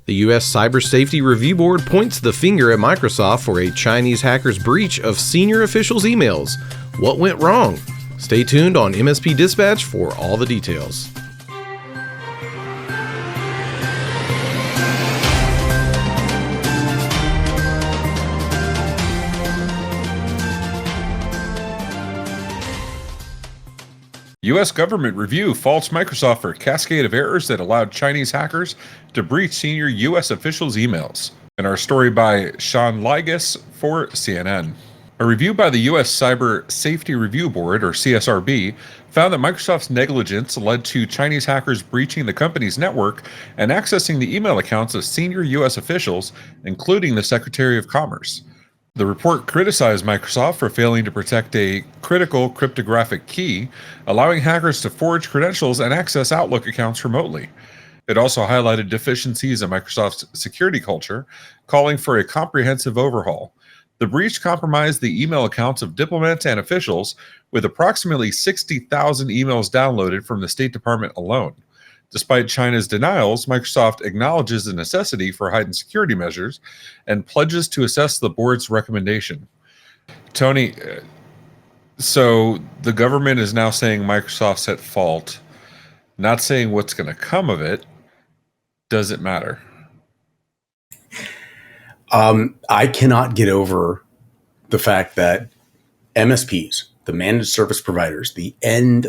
The U.S. Cyber Safety Review Board points the finger at Microsoft for a Chinese hacker's breach of senior officials' emails. What went wrong? Stay tuned on MSP Dispatch for all the details. U.S. government review faults Microsoft for a cascade of errors that allowed Chinese hackers to breach senior U.S. officials' emails. And our story by Sean Ligas for CNN. A review by the U.S. Cyber Safety Review Board, or CSRB, found that Microsoft's negligence led to Chinese hackers breaching the company's network and accessing the email accounts of senior U.S. officials, including the Secretary of Commerce. The report criticized Microsoft for failing to protect a critical cryptographic key, allowing hackers to forge credentials and access Outlook accounts remotely. It also highlighted deficiencies in Microsoft's security culture, calling for a comprehensive overhaul. The breach compromised the email accounts of diplomats and officials, with approximately 60,000 emails downloaded from the State Department alone. Despite China's denials, Microsoft acknowledges the necessity for heightened security measures and pledges to assess the board's recommendation. Tony, so the government is now saying Microsoft's at fault, not saying what's going to come of it. Does it matter? I cannot get over the fact that MSPs, the managed service providers, the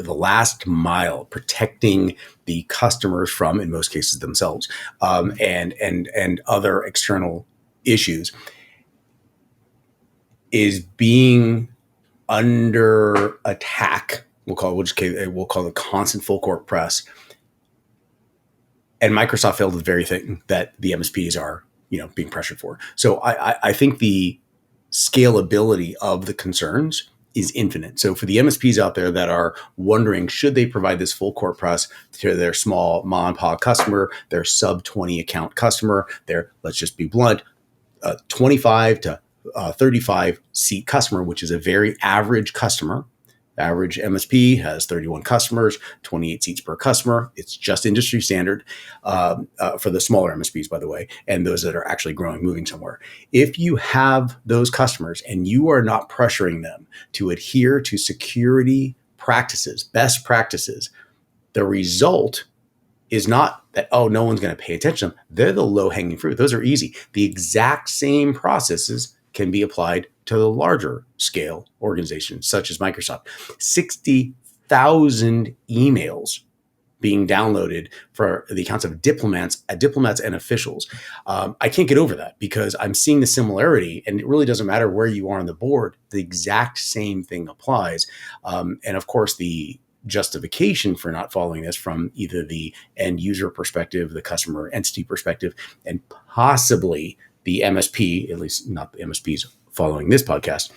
last mile, protecting the customers from, in most cases, themselves, and other external issues, is being under attack. We'll call it constant full court press. And Microsoft failed the very thing that the MSPs are, being pressured for. So I think the scalability of the concerns is infinite. So for the MSPs out there that are wondering, should they provide this full court press to their small mom and pop customer, their sub 20 account customer, their, let's just be blunt, 25 to 35 seat customer, which is a very average customer. Average MSP has 31 customers, 28 seats per customer. It's just industry standard for the smaller MSPs, by the way, and those that are actually growing, moving somewhere. If you have those customers and you are not pressuring them to adhere to security practices, best practices, the result is not that, oh, no one's going to pay attention to them. They're the low-hanging fruit. Those are easy. The exact same processes can be applied to the larger scale organizations such as Microsoft. 60,000 emails being downloaded for the accounts of diplomats and officials. I can't get over that because I'm seeing the similarity, and it really doesn't matter where you are on the board. The exact same thing applies. And of course, the justification for not following this from either the end user perspective, the customer entity perspective, and possibly the MSP, at least not the MSPs following this podcast,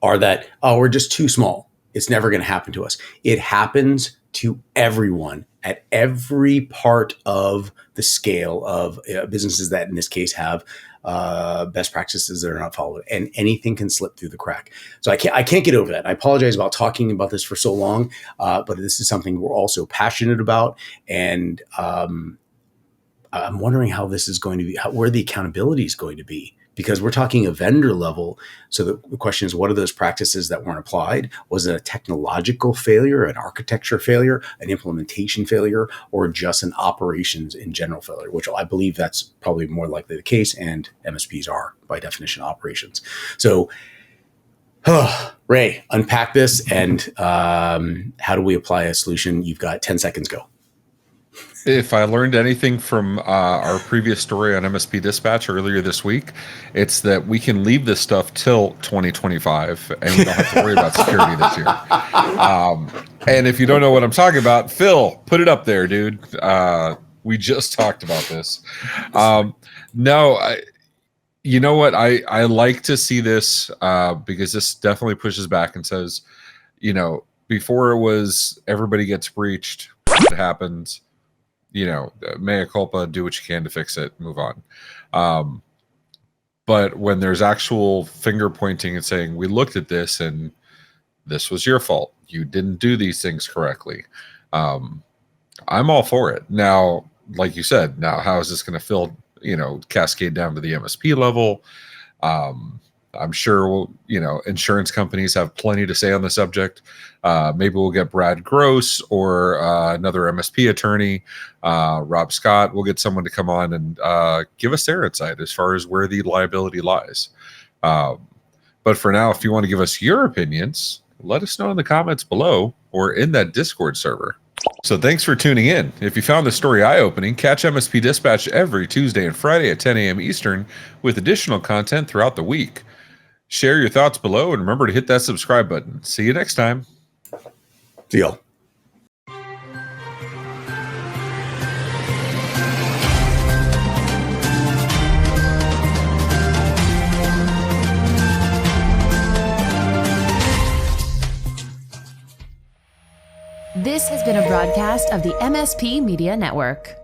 are that, oh, we're just too small. It's never going to happen to us. It happens to everyone at every part of the scale of businesses that in this case have best practices that are not followed, and anything can slip through the crack. So I can't get over that. I apologize about talking about this for so long, but this is something we're also passionate about. And I'm wondering how this is going to be, where the accountability is going to be, because we're talking a vendor level. So the question is, what are those practices that weren't applied? Was it a technological failure, an architecture failure, an implementation failure, or just an operations in general failure, which I believe that's probably more likely the case. And MSPs are by definition operations. So Ray, unpack this. And how do we apply a solution? You've got 10 seconds, go. If I learned anything from our previous story on MSP Dispatch earlier this week, it's that we can leave this stuff till 2025 and we don't have to worry about security this year. And if you don't know what I'm talking about, Phil, put it up there, dude. We just talked about this. You know what? I like to see this because this definitely pushes back and says, before it was everybody gets breached, it happens. Mea culpa, do what you can to fix it, move on. But when there's actual finger pointing and saying, we looked at this and this was your fault, you didn't do these things correctly, I'm all for it. Now, like you said, now how is this going to cascade down to the MSP level? I'm sure insurance companies have plenty to say on the subject. Maybe we'll get Brad Gross or another MSP attorney, Rob Scott. We'll get someone to come on and give us their insight as far as where the liability lies. But for now, if you want to give us your opinions, let us know in the comments below or in that Discord server. So thanks for tuning in. If you found this story eye-opening, catch MSP Dispatch every Tuesday and Friday at 10 a.m. Eastern with additional content throughout the week. Share your thoughts below and remember to hit that subscribe button. See you next time. Deal. This has been a broadcast of the MSP Media Network.